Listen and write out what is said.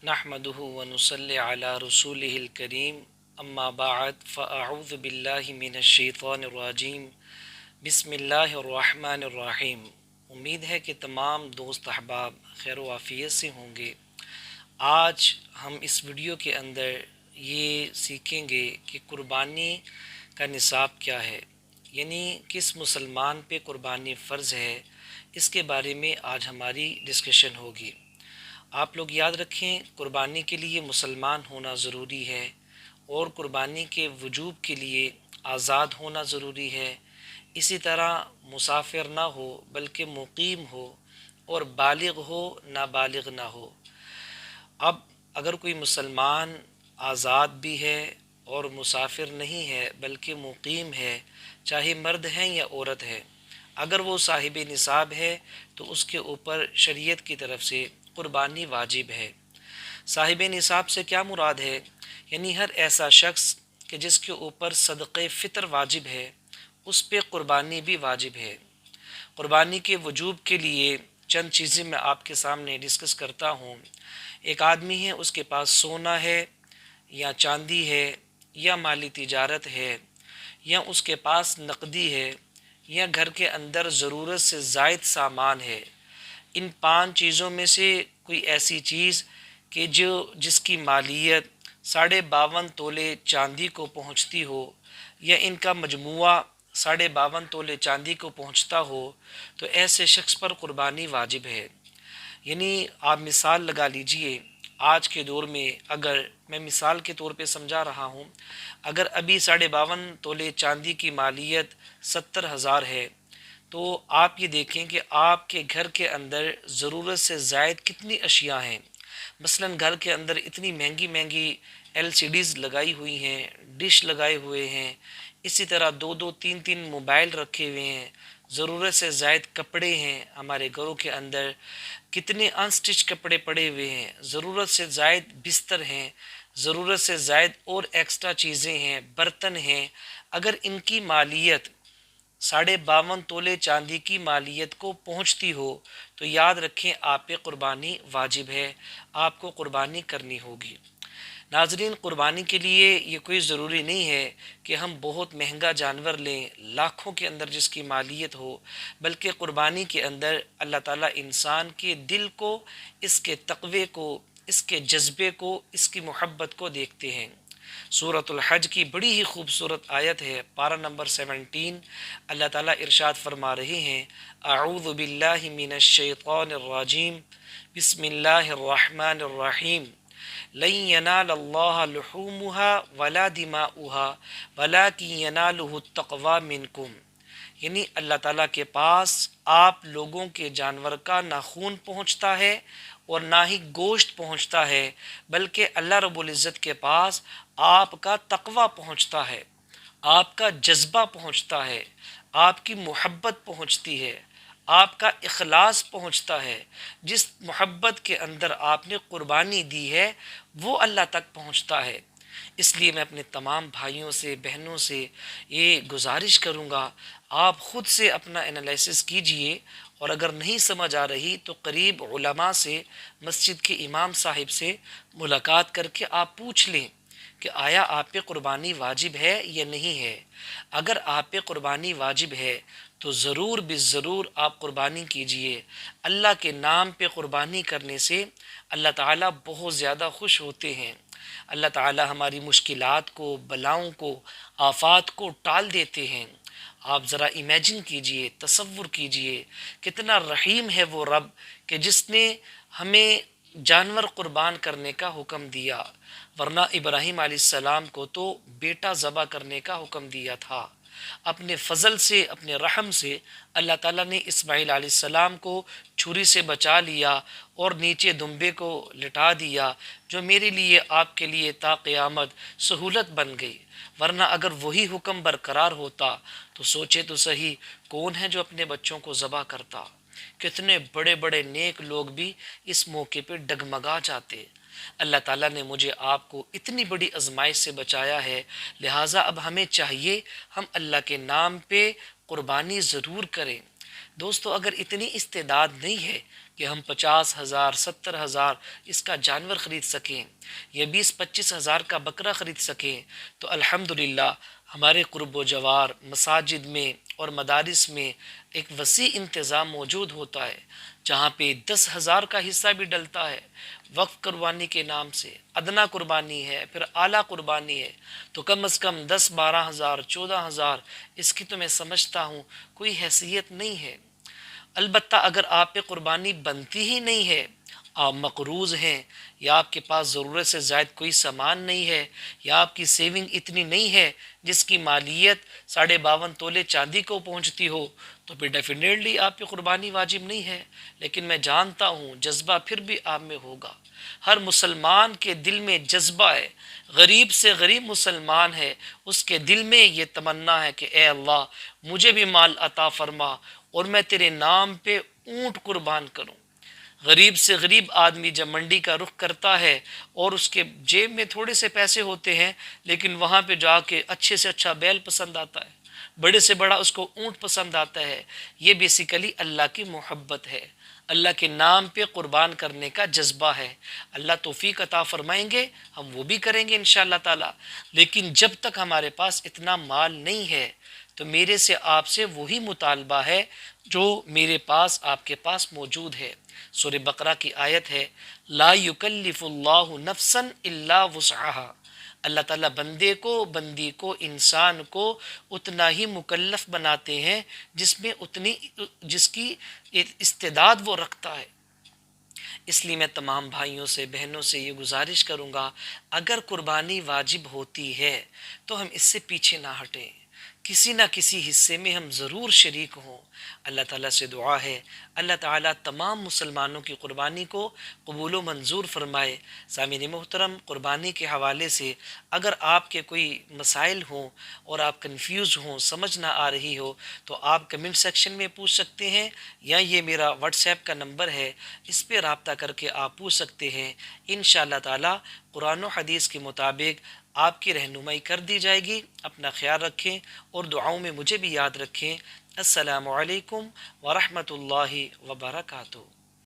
नहमदुहु व नुसल्ली अला रसूलिहिल करीम अम्मा बाद फ़अऊज़ु बिल्लाहि मिनश्शैतानिर्रजीम बिस्मिल्लाहिर्रहमानिर्रहीम। उम्मीद है कि तमाम दोस्त अहबाब खैर व आफ़ियत से होंगे। आज हम इस वीडियो के अंदर ये सीखेंगे कि कुर्बानी का निसाब क्या है, यानी किस मुसलमान पे कुर्बानी फ़र्ज़ है। इसके बारे में आज हमारी डिस्कशन होगी। आप लोग याद रखें, कुर्बानी के लिए मुसलमान होना ज़रूरी है और कुर्बानी के वजूब के लिए आज़ाद होना ज़रूरी है। इसी तरह मुसाफिर ना हो बल्कि मुकीम हो और बालिग हो नाबालिग ना हो। अब अगर कोई मुसलमान आज़ाद भी है और मुसाफिर नहीं है बल्कि मुकीम है, चाहे मर्द हैं या औरत है, अगर वो साहिब निसाब है तो उसके ऊपर शरीयत की तरफ से कुर्बानी वाजिब है। साहिब निसाब से क्या मुराद है? यानी हर ऐसा शख्स कि जिसके ऊपर सदक़े फ़ितर वाजिब है, उस पे कुर्बानी भी वाजिब है। कुर्बानी के वजूब के लिए चंद चीज़ें मैं आपके सामने डिस्कस करता हूँ। एक आदमी है, उसके पास सोना है या चांदी है या माली तिजारत है या उसके पास नकदी है या घर के अंदर ज़रूरत से ज़ायद सामान है। इन 5 चीज़ों में से कोई ऐसी चीज़ कि जिसकी मालियत 52.5 तोले चांदी को पहुंचती हो या इनका मजमुआ 52.5 तोले चांदी को पहुंचता हो, तो ऐसे शख्स पर कुर्बानी वाजिब है। यानी आप मिसाल लगा लीजिए, आज के दौर में अगर मैं मिसाल के तौर पे समझा रहा हूँ, अगर अभी 52.5 तोले चांदी की मालियत 70,000 है, तो आप ये देखें कि आपके घर के अंदर ज़रूरत से ज़ायद कितनी अशिया हैं। मसलन घर के अंदर इतनी महंगी महंगी LCDs लगाई हुई हैं, डिश लगाए हुए हैं, इसी तरह 2-2 3-3 मोबाइल रखे हुए हैं, ज़रूरत से ज़ायद कपड़े हैं हमारे घरों के अंदर, कितने अनस्टिच कपड़े पड़े हुए हैं, ज़रूरत से ज़ायद बिस्तर हैं, ज़रूरत से ज़ायद और एक्स्ट्रा चीज़ें हैं, बर्तन हैं। अगर इनकी मालियत 52.5 तोले चांदी की मालियत को पहुंचती हो तो याद रखें आप पे कुर्बानी वाजिब है, आपको कुर्बानी करनी होगी। नाजरीन, कुर्बानी के लिए ये कोई ज़रूरी नहीं है कि हम बहुत महंगा जानवर लें, लाखों के अंदर जिसकी मालियत हो, बल्कि कुर्बानी के अंदर अल्लाह ताला इंसान के दिल को, इसके तक़वे को, इसके जज्बे को, इसकी मोहब्बत को देखते हैं। सूरतुल हज की बड़ी ही खूबसूरत आयत है, पारा नंबर 17। अल्लाह ताला इरशाद फरमा रहे हैं, अऊज़ु बिल्लाहि मिनश शैतानिर रजीम बिस्मिल्लाहिर रहमानिर रहीम लन यनालल्लाह लुहूमुहा वला दिमाउहा वलाकिन यनालुहु तक़वा मिनकुम। यानी अल्लाह ताला के पास आप लोगों के जानवर का ना खून पहुँचता है और ना ही गोश्त पहुँचता है, बल्कि अल्लाह रब्बुल इज़्ज़त के पास आपका तक़वा पहुँचता है, आपका जज्बा पहुँचता है, आपकी मोहब्बत पहुँचती है, आपका इखलास पहुँचता है। जिस मोहब्बत के अंदर आपने कुर्बानी दी है वो अल्लाह तक पहुँचता है। इसलिए मैं अपने तमाम भाइयों से, बहनों से ये गुजारिश करूँगा, आप ख़ुद से अपना एनालिसिस कीजिए और अगर नहीं समझ आ रही तो करीब उलमा से, मस्जिद के इमाम साहिब से मुलाकात करके आप पूछ लें कि आया आप पे कुर्बानी वाजिब है या नहीं है। अगर आप पे कुर्बानी वाजिब है तो ज़रूर ज़रूर आप कुर्बानी कीजिए। अल्लाह के नाम पे कुर्बानी करने से अल्लाह ताला बहुत ज़्यादा खुश होते हैं। अल्लाह ताला हमारी मुश्किलात को, बलाओं को, आफात को टाल देते हैं। आप ज़रा इमेजिन कीजिए, तसव्वुर कीजिए, कितना रहीम है वो रब कि जिसने हमें जानवर कुर्बान करने का हुक्म दिया, वरना इब्राहीम अलैहिस्सलाम को तो बेटा ज़बह करने का हुक्म दिया था। अपने फ़ज़ल से, अपने रहम से अल्लाह ताला ने इस्माईल अलैहिस्सलाम को छुरी से बचा लिया और नीचे दुम्बे को लिटा दिया, जो मेरे लिए, आपके लिए ता क़यामत सहूलत बन गई। वरना अगर वही हुक्म बरकरार होता तो सोचे तो सही, कौन है जो अपने बच्चों को ज़बह करता। कितने बड़े बड़े नेक लोग भी इस मौके पे डगमगा जाते। अल्लाह ताला ने मुझे आपको इतनी बड़ी आजमाइश से बचाया है, लिहाजा अब हमें चाहिए हम अल्लाह के नाम पे कुर्बानी ज़रूर करें। दोस्तों, अगर इतनी इस्तेदाद नहीं है کہ ہم 50,000 70,000 اس کا جانور خرید سکیں یا 20-25 ہزار کا بکرا خرید سکیں، تو الحمدللہ ہمارے قرب و جوار مساجد میں اور مدارس میں ایک وسیع انتظام موجود ہوتا ہے، جہاں پہ 10,000 کا حصہ بھی ڈلتا ہے وقف قربانی کے نام سے۔ ادنا قربانی ہے، پھر اعلیٰ قربانی ہے، تو کم از کم 10-12 ہزار 14,000 اس کی تو میں سمجھتا ہوں کوئی حیثیت نہیں ہے۔ البتہ اگر آپ پہ قربانی بنتی ہی نہیں ہے، آپ مقروض ہیں، یا آپ کے پاس ضرورت سے زائد کوئی سامان نہیں ہے، یا آپ کی سیونگ اتنی نہیں ہے جس کی مالیت 52.5 تولے چاندی کو پہنچتی ہو، تو پھر ڈیفینیٹلی آپ پہ قربانی واجب نہیں ہے۔ لیکن میں جانتا ہوں جذبہ پھر بھی آپ میں ہوگا۔ ہر مسلمان کے دل میں جذبہ ہے، غریب سے غریب مسلمان ہے، اس کے دل میں یہ تمنا ہے کہ اے اللہ مجھے بھی مال عطا فرما اور میں تیرے نام پہ اونٹ قربان کروں۔ غریب سے غریب آدمی جب منڈی کا رخ کرتا ہے اور اس کے جیب میں تھوڑے سے پیسے ہوتے ہیں، لیکن وہاں پہ جا کے اچھے سے اچھا بیل پسند آتا ہے، بڑے سے بڑا اس کو اونٹ پسند آتا ہے، یہ بیسیکلی اللہ کی محبت ہے، اللہ کے نام پہ قربان کرنے کا جذبہ ہے۔ اللہ توفیق عطا فرمائیں گے، ہم وہ بھی کریں گے انشاءاللہ تعالی۔ لیکن جب تک ہمارے پاس اتنا مال نہیں ہے تو میرے سے آپ سے وہی مطالبہ ہے جو میرے پاس آپ کے پاس موجود ہے۔ سورہ بقرہ کی آیت ہے، لا یکلف اللہ نفسا الا وسعها۔ اللہ تعالیٰ بندے کو، بندی کو، انسان کو اتنا ہی مکلف بناتے ہیں جس کی استعداد وہ رکھتا ہے۔ اس لیے میں تمام بھائیوں سے، بہنوں سے یہ گزارش کروں گا، اگر قربانی واجب ہوتی ہے تو ہم اس سے پیچھے نہ ہٹیں، کسی نہ کسی حصے میں ہم ضرور شریک ہوں۔ اللہ تعالیٰ سے دعا ہے اللہ تعالیٰ تمام مسلمانوں کی قربانی کو قبول و منظور فرمائے۔ سامعین محترم، قربانی کے حوالے سے اگر آپ کے کوئی مسائل ہوں اور آپ کنفیوز ہوں، سمجھ نہ آ رہی ہو، تو آپ کمنٹ سیکشن میں پوچھ سکتے ہیں، یا یہ میرا واٹس ایپ کا نمبر ہے، اس پہ رابطہ کر کے آپ پوچھ سکتے ہیں۔ انشاءاللہ تعالیٰ قرآن و حدیث کے مطابق آپ کی رہنمائی کر دی جائے گی۔ اپنا خیال رکھیں اور دعاؤں میں مجھے بھی یاد رکھیں۔ السلام علیکم ورحمۃ اللہ وبرکاتہ۔